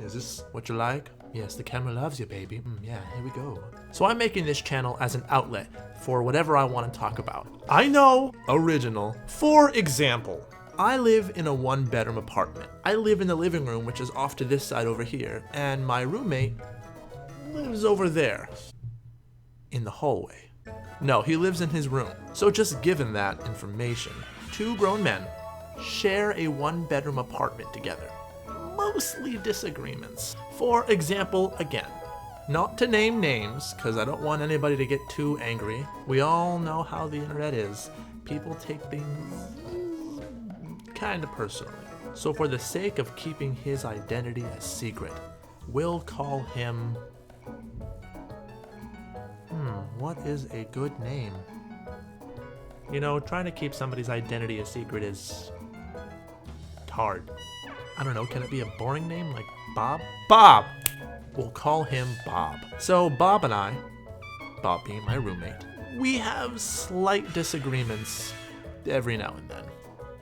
Is this what you like? Yes, the camera loves you, baby. Yeah, here we go. So I'm making this channel as an outlet for whatever I want to talk about. I know, original. For example, I live in a 1-bedroom apartment. I live in the living room, which is off to this side over here, and my roommate lives over there in the hallway. No, he lives in his room. So just given that information, 2 grown men share a 1-bedroom apartment together. Mostly disagreements. For example, again, not to name names, because I don't want anybody to get too angry. We all know how the internet is. People take things kind of personally. So for the sake of keeping his identity a secret, we'll call him... what is a good name? You know, trying to keep somebody's identity a secret is hard. I don't know, can it be a boring name like Bob? Bob! We'll call him Bob. So Bob and I, Bob being my roommate, we have slight disagreements every now and then.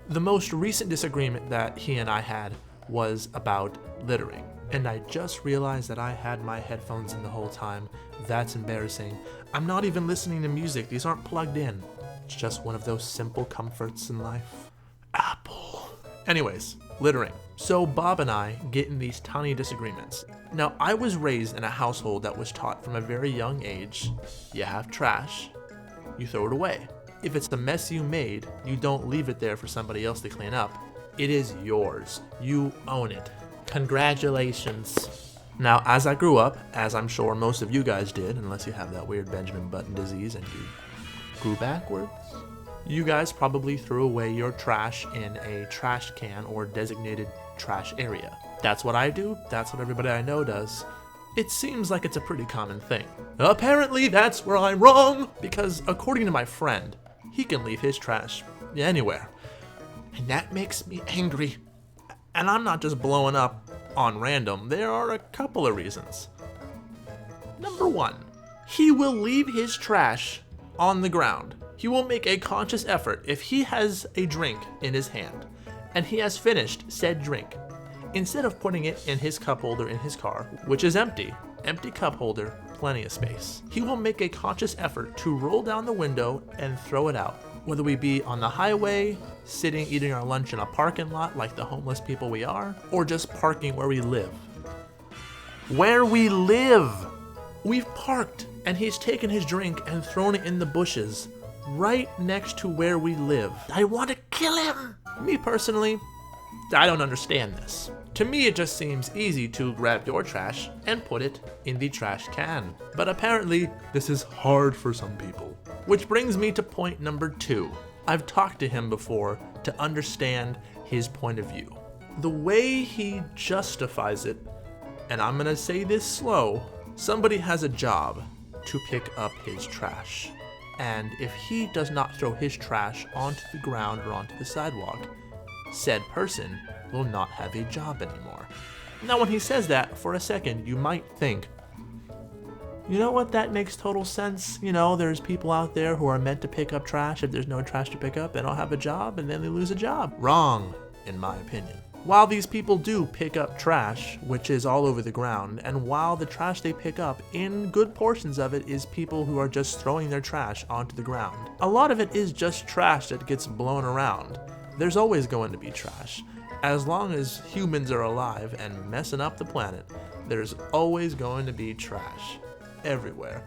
The most recent disagreement that he and I had was about littering. And I just realized that I had my headphones in the whole time. That's embarrassing. I'm not even listening to music. These aren't plugged in. It's just one of those simple comforts in life. Apple. Anyways, littering. So Bob and I get in these tiny disagreements. Now, I was raised in a household that was taught from a very young age, you have trash, you throw it away. If it's the mess you made, you don't leave it there for somebody else to clean up. It is yours. You own it. Congratulations. Now, as I grew up, as I'm sure most of you guys did, unless you have that weird Benjamin Button disease and you grew backwards, you guys probably threw away your trash in a trash can or designated trash area. That's what I do. That's what everybody I know does. It seems like it's a pretty common thing. Apparently, that's where I'm wrong, because according to my friend, he can leave his trash anywhere. And that makes me angry. And I'm not just blowing up on random. There are a couple of reasons. Number 1, he will leave his trash on the ground. He will make a conscious effort if he has a drink in his hand and he has finished said drink. Instead of putting it in his cup holder in his car, which is empty cup holder, plenty of space, he will make a conscious effort to roll down the window and throw it out. Whether we be on the highway, sitting eating our lunch in a parking lot like the homeless people we are, or just parking where we live. Where we live! We've parked, and he's taken his drink and thrown it in the bushes, right next to where we live. I want to kill him! Me personally, I don't understand this. To me, it just seems easy to grab your trash and put it in the trash can. But apparently, this is hard for some people. Which brings me to point number 2. I've talked to him before to understand his point of view. The way he justifies it, and I'm gonna say this slow, somebody has a job to pick up his trash. And if he does not throw his trash onto the ground or onto the sidewalk, said person will not have a job anymore. Now when he says that, for a second, you might think, you know what, that makes total sense. You know, there's people out there who are meant to pick up trash. If there's no trash to pick up, they don't have a job, and then they lose a job. Wrong, in my opinion. While these people do pick up trash, which is all over the ground, and while the trash they pick up, in good portions of it, is people who are just throwing their trash onto the ground, a lot of it is just trash that gets blown around. There's always going to be trash. As long as humans are alive and messing up the planet, there's always going to be trash. Everywhere.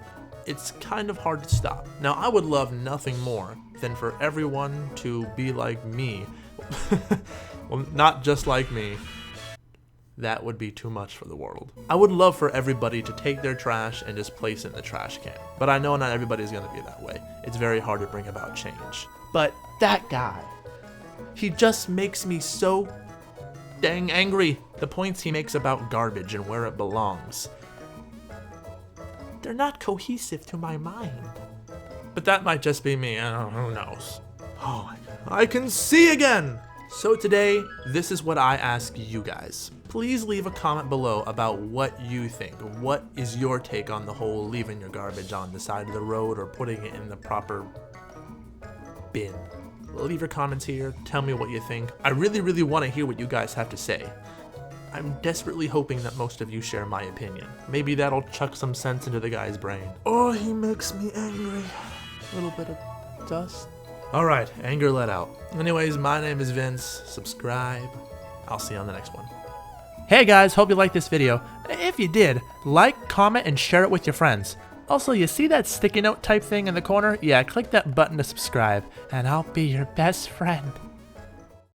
It's kind of hard to stop. Now, I would love nothing more than for everyone to be like me. Well, not just like me. That would be too much for the world. I would love for everybody to take their trash and just place it in the trash can. But I know not everybody's going to be that way. It's very hard to bring about change. But that guy, he just makes me so dang angry. The points he makes about garbage and where it belongs, they're not cohesive to my mind. But that might just be me. I don't know, who knows? Oh my God. I can see again! So today, this is what I ask you guys. Please leave a comment below about what you think. What is your take on the whole leaving your garbage on the side of the road or putting it in the proper bin? Leave your comments here. Tell me what you think. I really, really want to hear what you guys have to say. I'm desperately hoping that most of you share my opinion. Maybe that'll chuck some sense into the guy's brain. Oh, he makes me angry. A little bit of dust. Alright, anger let out. Anyways, my name is Vince. Subscribe. I'll see you on the next one. Hey guys, hope you liked this video. If you did, like, comment, and share it with your friends. Also, you see that sticky note type thing in the corner? Yeah, click that button to subscribe, and I'll be your best friend.